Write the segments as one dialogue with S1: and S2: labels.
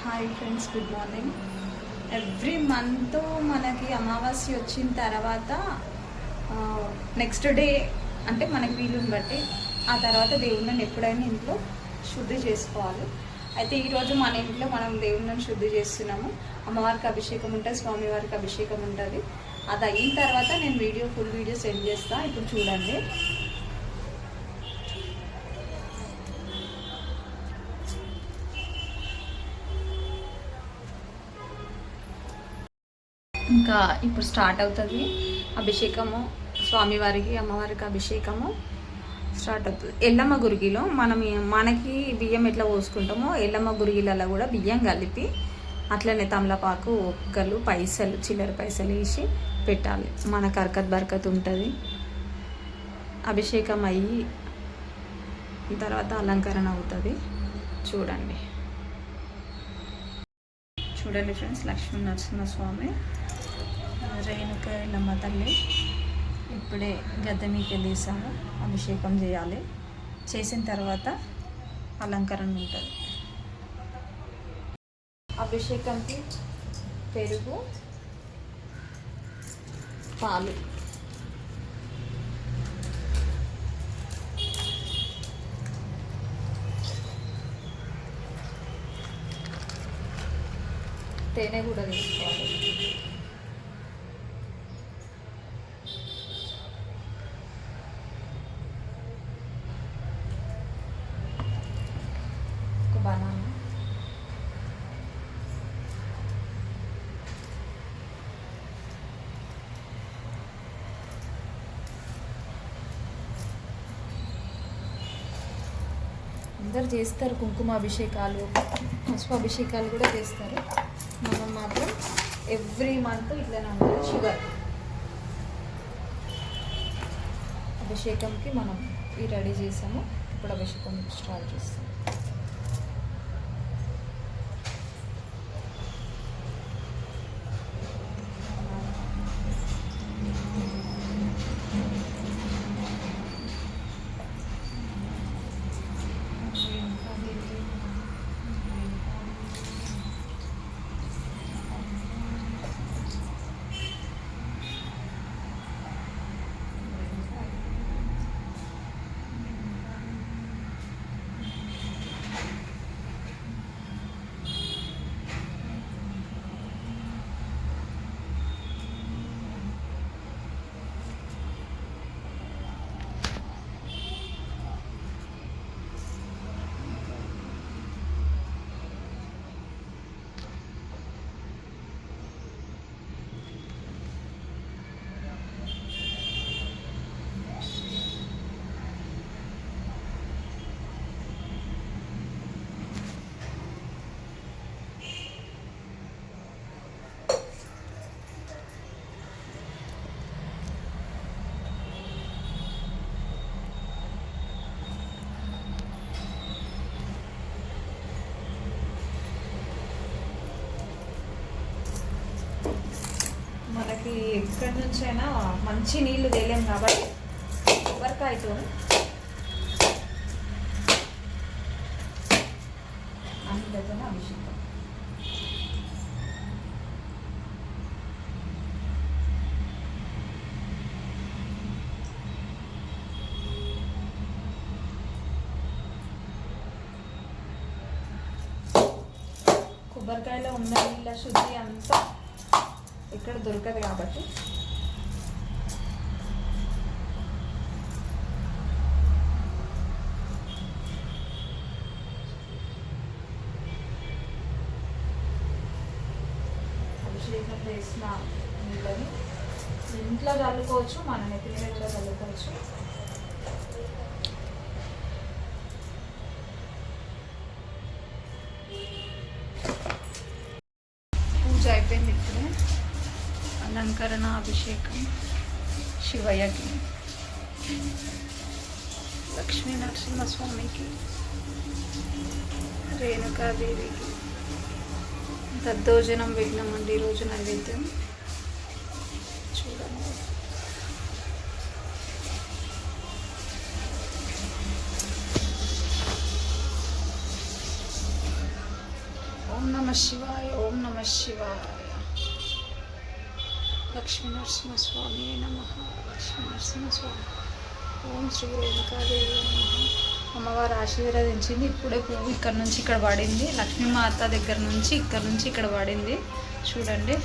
S1: Hi friends, good morning. Every month మనకి అమావాస్య వచ్చిన తర్వాత నెక్స్ట్ డే అంటే మనకి వీలుని బట్టి ఆ తర్వాత దేవుళ్ళని ఎప్పుడైనా ఇంట్లో శుద్ధి చేసుకోవాలి. అయితే ఈరోజు మన ఇంట్లో మనం దేవుళ్ళని శుద్ధి చేస్తున్నాము. అమ్మవారికి అభిషేకం ఉంటుంది, స్వామివారికి అభిషేకం ఉంటుంది. అది అయిన తర్వాత నేను ఫుల్ వీడియో సెండ్ చేస్తాను. ఇప్పుడు చూడండి. ఇంకా ఇప్పుడు స్టార్ట్ అవుతుంది అభిషేకము. స్వామివారికి అమ్మవారికి అభిషేకము స్టార్ట్ అవుతుంది. ఎల్లమ్మ గురిగిలో మనకి బియ్యం ఎట్లా పోసుకుంటామో ఎల్లమ్మ గురిగిలలో కూడా బియ్యం కలిపి అట్లనే తమలపాకు, ఒక్కలు, పైసలు, చిల్లర పైసలు వేసి పెట్టాలి. మనకు అరకత్ బరకత్ ఉంటుంది. అభిషేకం అయ్యి తర్వాత అలంకరణ అవుతుంది. చూడండి ఫ్రెండ్స్, లక్ష్మీ నరసింహస్వామి, రేణుక ఎల్లమ్మ తల్లి ఇప్పుడే గద్దె మీకు వెళ్ళేసాము. అభిషేకం చేయాలి. చేసిన తర్వాత అలంకరణ ఉంటుంది. అభిషేకంకి పెరుగు, పాలు, తేనె కూడా తీసుకోవాలి. ఒక బనానా, అందరు చేస్తారు. కుంకుమ అభిషేకాలు, పసుపు అభిషేకాలు కూడా చేస్తారు. మనం మాత్రం ఎవ్రీ మంత్ ఇట్లనే ఉంటుంది. షుగర్ అభిషేకంకి మనం ఇవి రెడీ చేసాము. ఇప్పుడు అభిషేకం స్టార్ట్ చేస్తాం. మనకి ఎక్కడి నుంచైనా మంచి నీళ్ళు తేలేం కాబట్టి కొబ్బరికాయతో అందుకనే అభిషేకం. కొబ్బరికాయలో ఉన్న నీళ్ళ శుద్ధి అంతా ఇక్కడ దొరకదు కాబట్టి అభిషేకం చేసిన నీళ్ళని ఇంట్లో చల్లుకోవచ్చు, మన నెత్తి మీద కూడా చల్లుకోవచ్చు. పూజ అయిపోయింది. ఇప్పుడే అలంకరణ, అభిషేకం శివయ్యకి, లక్ష్మీ నరసింహస్వామికి, రేణుకాదేవికి. దద్దోజనం విఘ్నం అండి ఈరోజు నైవేద్యం. చూడండి. ఓం నమ శివాయ, ఓం నమ శివాయ. లక్ష్మీ నరసింహస్వామి నమ. లక్ష్మీ నరసింహస్వామి. ఓం శ్రీ రేణుకాదేవి నమ. అమ్మవారు ఆశీర్వదించింది. ఇప్పుడే పువ్వు ఇక్కడ నుంచి ఇక్కడ పడింది. లక్ష్మీమాత దగ్గర నుంచి ఇక్కడ పడింది. చూడండి,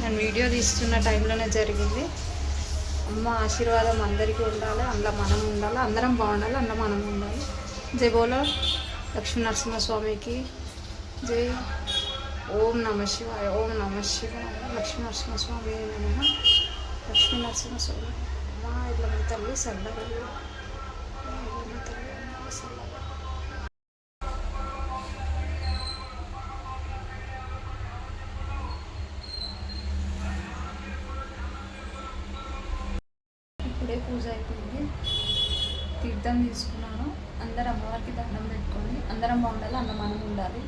S1: నేను వీడియో తీస్తున్న టైంలోనే జరిగింది. అమ్మ ఆశీర్వాదం అందరికీ ఉండాలి, అందులో మనం ఉండాలి, అందరం బాగుండాలి, అందులో మనం ఉండాలి. జై బోలో లక్ష్మీ నరసింహస్వామికి జై. ఓం నమ శివాయ, ఓం నమ శివాయ. లక్ష్మీ నరసింహస్వామి నమ. లక్ష్మీ నరసింహస్వామి అమ్మ ఇట్లా మీ తల్లి సల్లగా ఇప్పుడే పూజ అయిపోయింది. తీర్థం తీసుకున్నాను. అందరు అమ్మవారికి దండం పెట్టుకొని అందరం బాగుండాలి, అందులో మనం ఉండాలి.